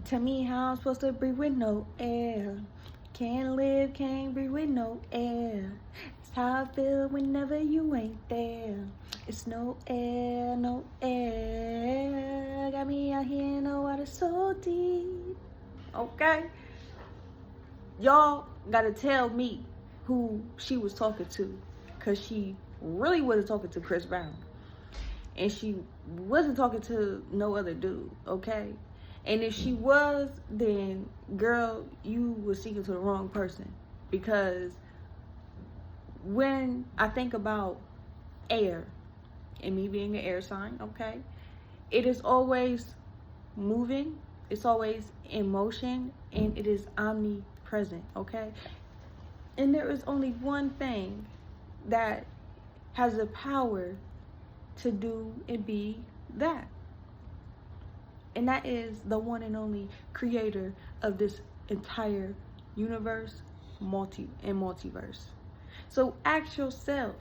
Tell me how I'm supposed to breathe with no air. Can't live, can't breathe with no air. It's how I feel whenever you ain't there. It's no air, no air. Got me out here in the water so deep. Okay? Y'all gotta tell me who she was talking to, because she really wasn't talking to Chris Brown. And she wasn't talking to no other dude, okay? And if she was, then girl, you were speaking to the wrong person. Because when I think about air, and me being an air sign, okay, it is always moving, it's always in motion, and it is omnipresent, okay? And there is only one thing that has the power to do and be that. And that is the one and only creator of this entire universe, multiverse. So ask yourself,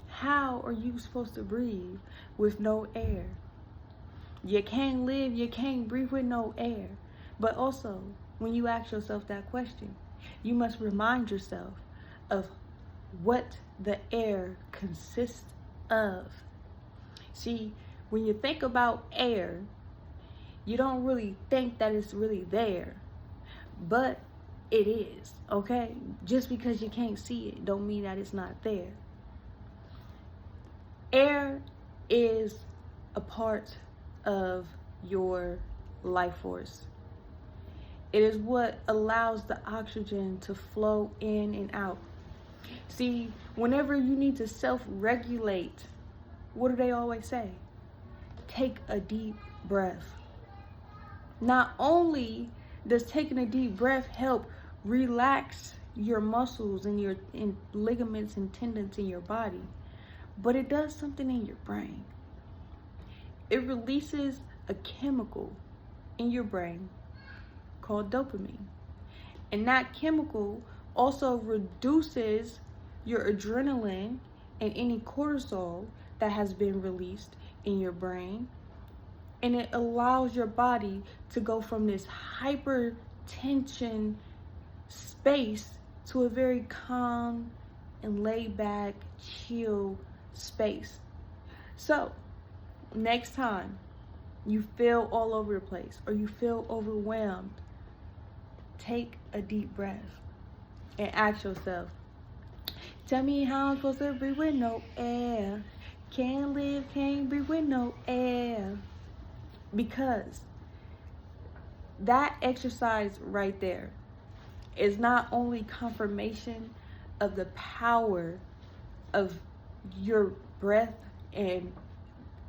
how are you supposed to breathe with no air? You can't live, you can't breathe with no air. But also, when you ask yourself that question, you must remind yourself of what the air consists of. See, when you think about air, you don't really think that it's really there, but it is, okay? Just because you can't see it don't mean that it's not there. Air is a part of your life force. It is what allows the oxygen to flow in and out. See, whenever you need to self-regulate, what do they always say? Take a deep breath. Not only does taking a deep breath help relax your muscles and your ligaments and tendons in your body, but it does something in your brain. It releases a chemical in your brain called dopamine. And that chemical also reduces your adrenaline and any cortisol that has been released in your brain. And it allows your body to go from this hypertension space to a very calm and laid back, chill space. So, next time you feel all over the place or you feel overwhelmed, take a deep breath and ask yourself, tell me how I'm supposed to breathe with no air. Can't live, can't breathe with no air. Because that exercise right there is not only confirmation of the power of your breath and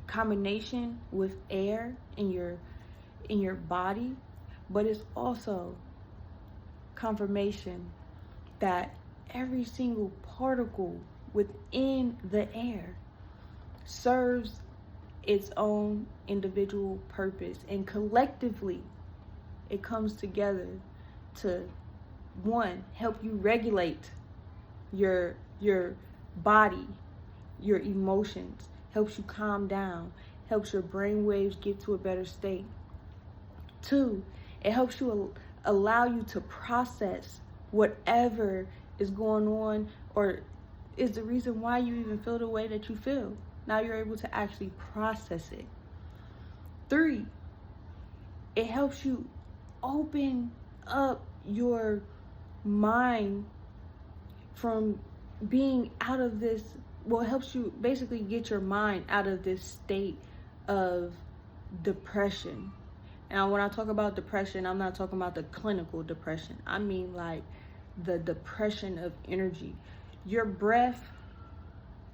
combination with air in your body, but it's also confirmation that every single particle within the air serves its own individual purpose, and collectively it comes together to, one, help you regulate your body, your emotions, helps you calm down, helps your brain waves get to a better state. Two, it helps you allow you to process whatever is going on or is the reason why you even feel the way that you feel. Now you're able to actually process it. Three, it helps you open up your mind from being out of this, well, it helps you basically get your mind out of this state of depression. And when I talk about depression, I'm not talking about the clinical depression. I mean like the depression of energy. Your breath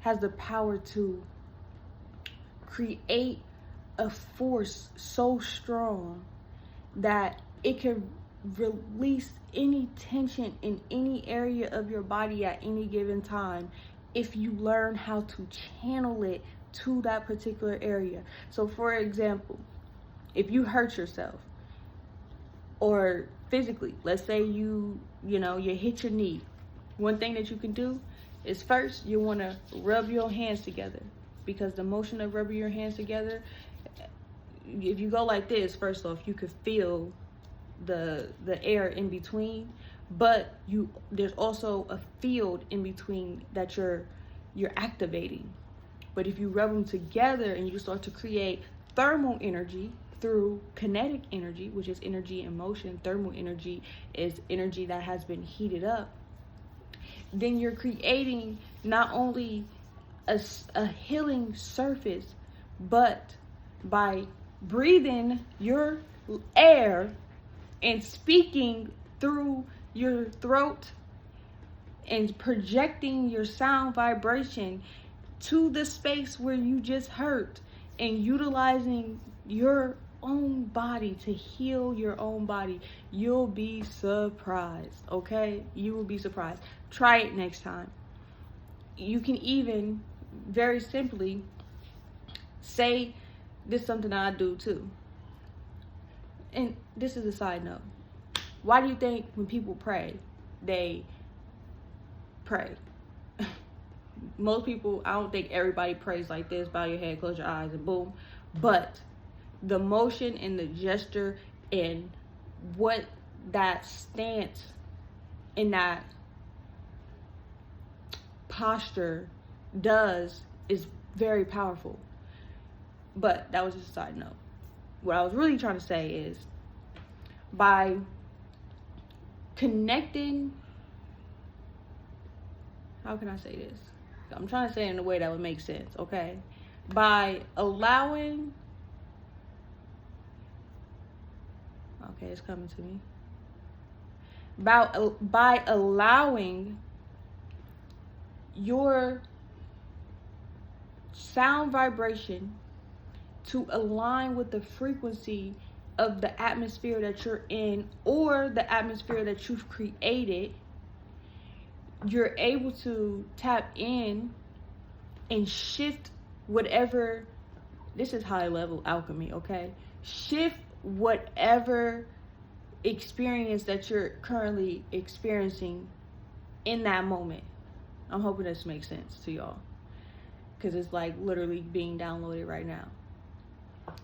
has the power to create a force so strong that it can release any tension in any area of your body at any given time if you learn how to channel it to that particular area. So for example, if you hurt yourself or physically, let's say you hit your knee, one thing that you can do is first you want to rub your hands together, because the motion of rubbing your hands together if you go like this, first off, you could feel the air in between, but there's also a field in between that you're activating. But if you rub them together and you start to create thermal energy through kinetic energy, which is energy in motion, thermal energy is energy that has been heated up, then you're creating not only a healing surface, but by breathing your air and speaking through your throat and projecting your sound vibration to the space where you just hurt, and utilizing your own body to heal your own body, you'll be surprised. Okay, you will be surprised. Try it next time. You can even very simply say, this is something that I do too, and this is a side note. Why do you think when people pray, they pray? Most people, I don't think everybody prays like this, bow your head, close your eyes, and boom. But the motion and the gesture and what that stance and that posture does is very powerful. But that was just a side note. What I was really trying to say is, by connecting, how can I say this? I'm trying to say it in a way that would make sense, okay? By allowing, okay, it's coming to me. By allowing your sound vibration to align with the frequency of the atmosphere that you're in, or the atmosphere that you've created, you're able to tap in and shift whatever, this is high level alchemy, okay? Shift whatever experience that you're currently experiencing in that moment. I'm hoping this makes sense to y'all, because it's like literally being downloaded right now.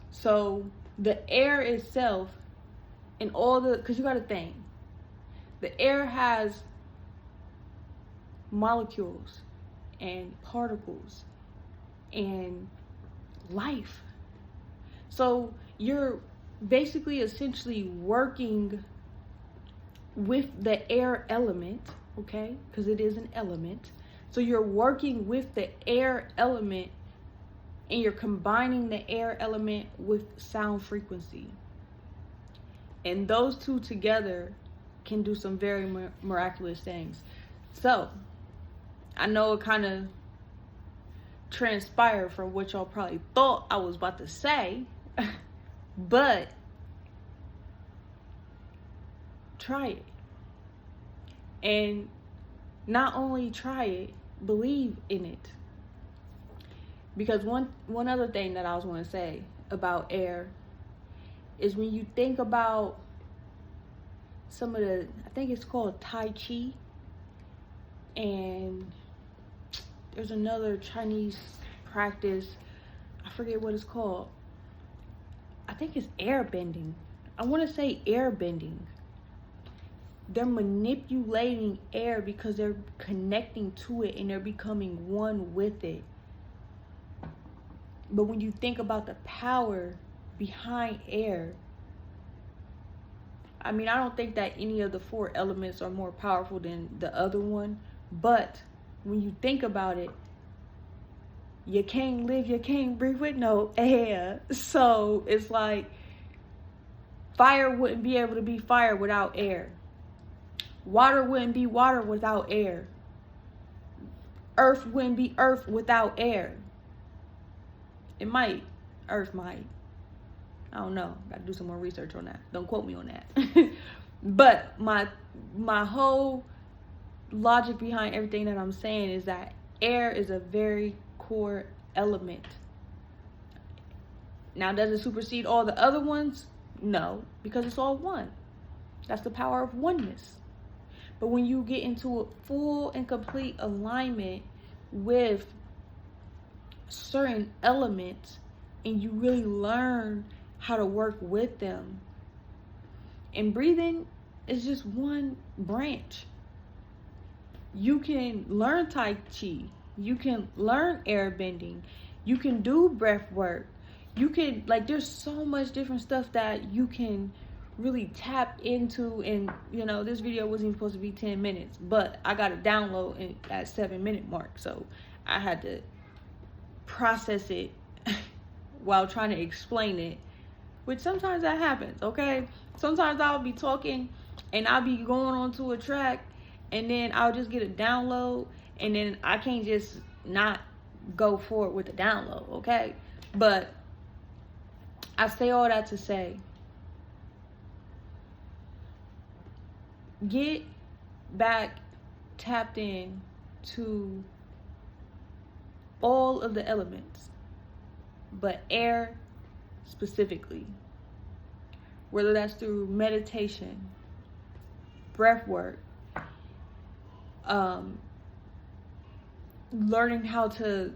So the air itself and all the, because you got to think, the air has molecules and particles and life. So you're basically essentially working with the air element, okay? Because it is an element. So you're working with the air element, and you're combining the air element with sound frequency. And those two together can do some very miraculous things. So I know it kind of transpired from what y'all probably thought I was about to say, but try it. And not only try it, believe in it. Because one other thing that I was going to say about air is, when you think about some of the, I think it's called Tai Chi, and there's another Chinese practice, I forget what it's called. I think it's air bending. I want to say air bending. They're manipulating air because they're connecting to it and they're becoming one with it. But when you think about the power behind air, I mean, I don't think that any of the four elements are more powerful than the other one. But when you think about it, you can't live, you can't breathe with no air. So it's like fire wouldn't be able to be fire without air. Water wouldn't be water without air. Earth wouldn't be earth without air. It might. Earth might. I don't know. Got to do some more research on that. Don't quote me on that. But my whole logic behind everything that I'm saying is that air is a very core element. Now, does it supersede all the other ones? No, because it's all one. That's the power of oneness. But when you get into a full and complete alignment with certain elements, and you really learn how to work with them. And breathing is just one branch. You can learn Tai Chi. You can learn air bending. You can do breath work. You can, like, there's so much different stuff that you can really tap into. And, you know, this video wasn't even supposed to be 10 minutes, but I got a download at 7-minute mark. So I had to process it while trying to explain it, which sometimes that happens, okay? Sometimes I'll be talking and I'll be going on to a track, and then I'll just get a download, and then I can't just not go forward with the download, okay? But I say all that to say, get back tapped in to all of the elements, but air specifically. Whether that's through meditation, breath work, learning how to,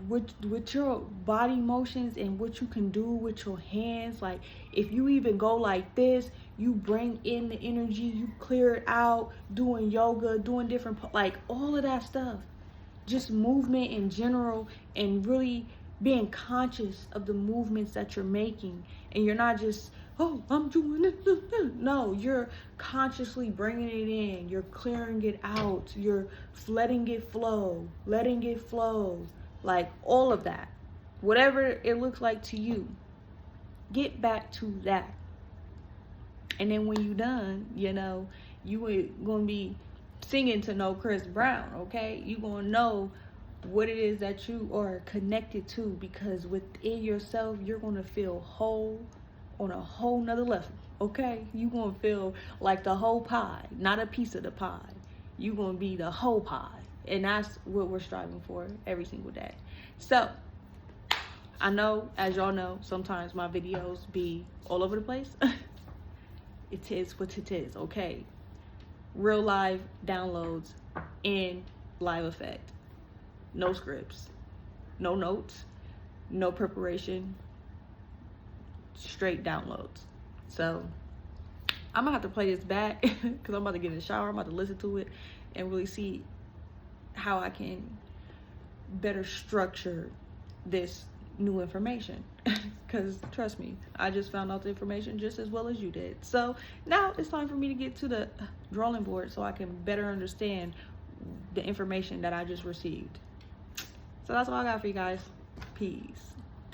with your body motions and what you can do with your hands. Like, if you even go like this, you bring in the energy, you clear it out, doing yoga, doing different, like, all of that stuff. Just movement in general, and really being conscious of the movements that you're making. And you're not just, oh, I'm doing this. No, you're consciously bringing it in. You're clearing it out. You're letting it flow. Like, all of that. Whatever it looks like to you, get back to that. And then when you're done, you know, you ain't going to be singing to no Chris Brown, okay? You're going to know what it is that you are connected to, because within yourself, you're going to feel whole on a whole nother level, okay? You're going to feel like the whole pie, not a piece of the pie. You're going to be the whole pie. And that's what we're striving for every single day. So, I know, as y'all know, sometimes my videos be all over the place. It is what it is, okay? Real live downloads in live effect. No scripts, no notes, no preparation, straight downloads. So I'm gonna have to play this back because I'm about to get in the shower. I'm about to listen to it and really see how I can better structure this new information. Because trust me, I just found out the information just as well as you did. So now it's time for me to get to the drawing board so I can better understand the information that I just received. So that's all I got for you guys. Peace.